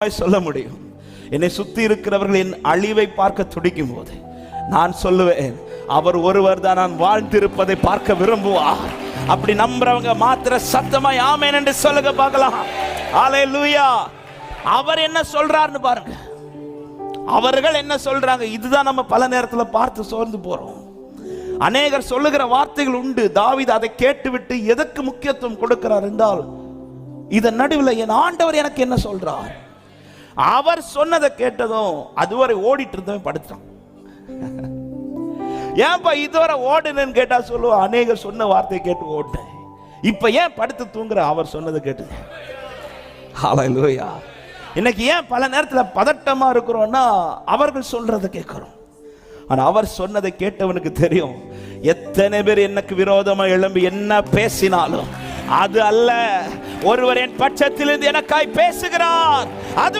சொல்ல முடியும். என்னை சுத்தி இருக்கிறவர்கள் என் அழிவை பார்க்க துடிக்கும் போது நான் சொல்லுவேன், அவர் ஒருவர் தான் நான் வாழ்ந்திருப்பதை பார்க்க விரும்புவார். அப்படி நம்புறவங்க மாத்திர சத்தமாய் ஆமென் என்று சொல்லுங்க பார்க்கலாம். ஹல்லேலூயா. அவர் என்ன சொல்றாருன்னு பாருங்க, அவர்கள் என்ன சொல்றாங்க. இதுதான் நம்ம பல நேரத்தில் பார்த்து சோர்ந்து போறோம். அநேகர் சொல்லுகிற வார்த்தைகள் உண்டு. தாவீது அதை கேட்டுவிட்டு எதற்கு முக்கியத்துவம் கொடுக்கிறார் என்றால், இதன் நடுவில் என் ஆண்டவர் எனக்கு என்ன சொல்றார். அவர் சொன்னதை கேட்டதும் அதுவரை ஓடிட்டு இருந்தவன் படுத்தான். ஏன்பா இதுவரை ஓடுன்னு கேட்டா சொல்லுவா, அநேகர் சொன்ன வார்த்தையை கேட்டு ஓட்டேன். இப்ப ஏன் படுத்து தூங்குற? அவர் சொன்னதை கேட்டு. ஹல்லேலூயா. இன்னைக்கு ஏன் பல நேரத்தில் பதட்டமா இருக்கிறோம்னா அவர்கள் சொல்றதை கேட்கிறோம். ஆனா அவர் சொன்னதை கேட்டவனுக்கு தெரியும், எத்தனை பேர் எனக்கு விரோதமா எழும்பி என்ன பேசினாலும் அது அல்ல, ஒருவர் என் பட்சத்திலிருந்து எனக்காய் பேசுகிறார். அது